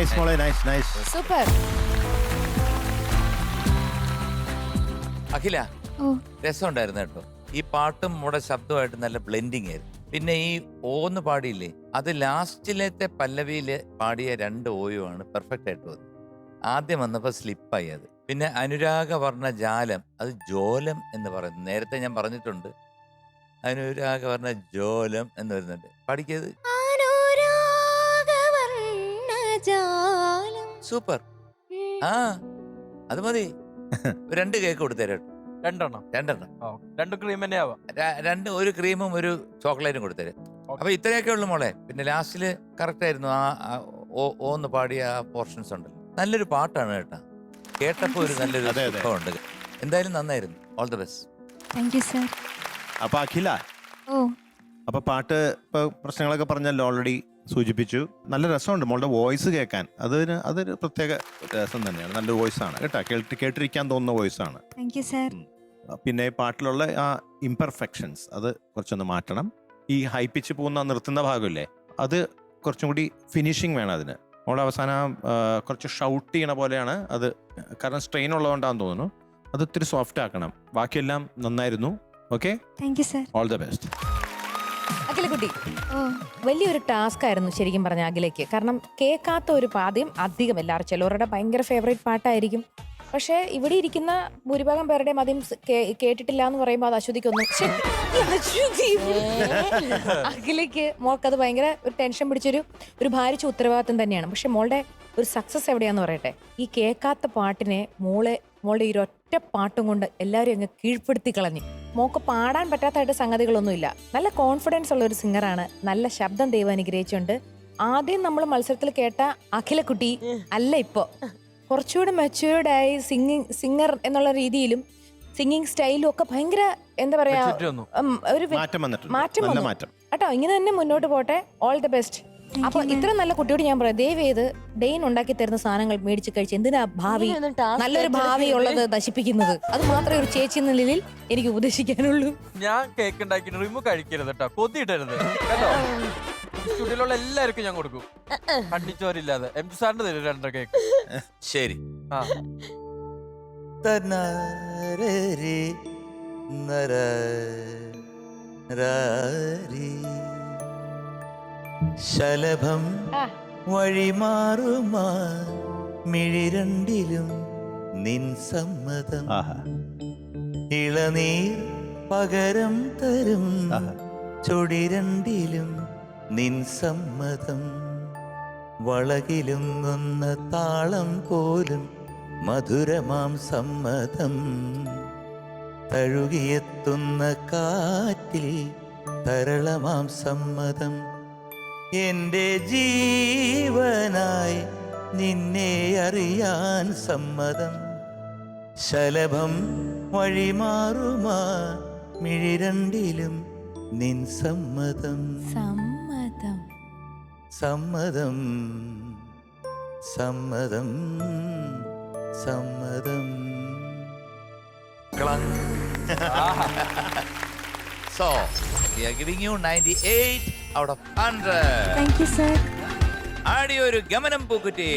Nice മോളെ, nice nice. Super. അഖില, ഓ രസമുണ്ടായിരുന്നു കേട്ടോ. ഈ പാട്ടും നമ്മുടെ ശബ്ദമായിട്ട് നല്ല ബ്ലെൻഡിങ് ആയിരുന്നു. പിന്നെ ഈ ഓന്ന് പാടിയില്ലേ, അത് ലാസ്റ്റിലത്തെ പല്ലവിയില് പാടിയ 2 ഓയുമാണ് പെർഫെക്റ്റ് ആയിട്ട് വന്നത്. ആദ്യം വന്നപ്പോൾ സ്ലിപ്പായി അത്. പിന്നെ അനുരാഗവർണ്ണ ജാലം, അത് ജോലം എന്ന് പറയുന്നു. നേരത്തെ ഞാൻ പറഞ്ഞിട്ടുണ്ട്, അനുരാഗവർണ്ണ ജോലം എന്ന് വരുന്നുണ്ട്. പാടിക്കത് സൂപ്പർ. ആ അത് മതി. 2 കേക്ക് കൊടുത്തേരാ. 2 ക്രീം തന്നെ ആവാം. 2 ഒരു ക്രീമും ഒരു ചോക്ലേറ്റും കൊടുത്തേര്. അപ്പൊ ഇത്രയൊക്കെ ഉള്ളു മോളെ. പിന്നെ ലാസ്റ്റില് കറക്റ്റ് ആയിരുന്നു. ഓന്ന് പാടിയ ആ പോർഷൻസ് ഉണ്ടല്ലോ. നല്ലൊരു പാട്ടാണ് കേട്ടാ. കേട്ടപ്പോ ഒരു നല്ലൊരു സുഖമുണ്ട്. എന്തായാലും നന്നായിരുന്നു. All the best. Thank you sir. അപ്പൊ അഖില, ഓ അപ്പൊ പാട്ട് ഇപ്പൊ പ്രശ്നങ്ങളൊക്കെ പറഞ്ഞല്ലോ, ഓൾറെഡി സൂചിപ്പിച്ചു. നല്ല രസമുണ്ട് മോളുടെ വോയിസ് കേൾക്കാൻ. അതൊരു പ്രത്യേക രസം തന്നെയാണ്. നല്ല വോയിസ് ആണ് കേട്ടാ. കേട്ടിരിക്കാൻ തോന്നുന്ന വോയിസ് ആണ്. Thank you sir. പിന്നെ പാട്ടിലുള്ള ആ ഇംപെർഫെക്ഷൻസ് അത് കുറച്ചൊന്ന് മാറ്റണം. ഈ ഹൈ പിച്ച് പോകുന്ന നിർത്തുന്ന ഭാഗമില്ലേ, അത് കുറച്ചും കൂടി ഫിനിഷിങ് വേണം അതിന്. മോളെ അവസാനം കുറച്ച് ഷൗട്ട് ചെയ്യണ പോലെയാണ് അത്. കാരണം സ്ട്രെയിൻ ഉള്ളതുകൊണ്ടാന്ന് തോന്നുന്നു. അത് ഇത്തിരി സോഫ്റ്റ് ആക്കണം. ബാക്കിയെല്ലാം നന്നായിരുന്നു. Okay, thank you sir. All the best. അഖിലക്കുട്ടി, ഓ വലിയൊരു ടാസ്ക് ആയിരുന്നു ശരിക്കും പറഞ്ഞ അഖിലേക്ക്. കാരണം കേൾക്കാത്ത ഒരു പാദ്യം അധികം എല്ലാവരും ചിലവരുടെ ഭയങ്കര ഫേവറേറ്റ് പാട്ടായിരിക്കും. പക്ഷെ ഇവിടെ ഇരിക്കുന്ന ഭൂരിഭാഗം പേരുടെയും ആദ്യം കേട്ടിട്ടില്ല എന്ന് പറയുമ്പോൾ അത് അശ്വതിക്കൊന്നും അഖിലേക്ക് മോൾക്ക് ഭയങ്കര ഒരു ടെൻഷൻ പിടിച്ചൊരു ഭാരിച്ച ഉത്തരവാദിത്വം തന്നെയാണ്. പക്ഷെ മോളുടെ ഒരു സക്സസ് എവിടെയാന്ന് പറയട്ടെ, ഈ കേൾക്കാത്ത പാട്ടിനെ മോളുടെ ഈ ഒറ്റ പാട്ടും കൊണ്ട് എല്ലാവരും അങ്ങ് കീഴ്പ്പെടുത്തി കളഞ്ഞു. മോക്ക് പാടാൻ പറ്റാത്തായിട്ട് സംഗതികളൊന്നുമില്ല. നല്ല കോൺഫിഡൻസ് ഉള്ള ഒരു സിംഗറാണ്. നല്ല ശബ്ദം ദൈവം അനുഗ്രഹിച്ചുണ്ട്. ആദ്യം നമ്മൾ മത്സരത്തിൽ കേട്ട അഖിലക്കുട്ടി അല്ല, ഇപ്പോ കുറച്ചുകൂടി മെച്യൂർഡായി സിംഗർ എന്നുള്ള രീതിയിലും സിംഗിങ് സ്റ്റൈലും ഒക്കെ ഭയങ്കര എന്താ പറയാ ഒരു മാറ്റം വന്നു കേട്ടോ. ഇങ്ങനെ തന്നെ മുന്നോട്ട് പോട്ടെ. All the best. അപ്പൊ ഇത്ര നല്ല കുട്ടിയോട് ഞാൻ പറയാം, ദയവ് ചെയ്ത് ഡെയിൻ ഉണ്ടാക്കി തരുന്ന സാധനങ്ങൾ മേടിച്ച് കഴിച്ച് എന്തിനാ ഭാവി നല്ലൊരു ഭാവി ഉള്ളത് നശിപ്പിക്കുന്നത്. അത് മാത്രമേ ഒരു ചേച്ചി എന്ന നിലയിൽ എനിക്ക് ഉപദേശിക്കാനുള്ളൂ. ഞാൻ കേക്ക് ഉണ്ടാക്കിയിട്ട് റിമു കഴിക്കരുത് കേട്ടോ, കൊതിയിട്ടരുത് കേട്ടോ. സ്റ്റുഡിയോയിലുള്ള എല്ലാവർക്കും ഞാൻ കൊടുക്കും, കണ്ടിച്ചോരില്ലാതെ. എം ജി സാറിന് തരും 2 കേക്ക്. ശരി. ആ ശലഭം വഴിമാറുമാ മിഴിരണ്ടിലും നിൻ സമ്മതം. ഇളനീർ പകരം തരും ചൊടിരണ്ടിലും നിൻ സമ്മതം. വളകിലുങ്ങുന്ന താളം പോലും മധുരമാം സമ്മതം. തഴുകിയെത്തുന്ന കാറ്റിൽ തരളമാം സമ്മതം. എന്റെ ജീവനായി നിന്നെ അറിയാൻ സമ്മതം. ശലഭം വഴിമാറുമാ മിഴിരണ്ടിലും നിൻ സമ്മതം. സമ്മതം സമ്മതം സമ്മതം സമ്മതം. So, we are giving you 98 out of 100. Thank you sir. ആടിയൊരു ഗമനം പൂക്കുറ്റി.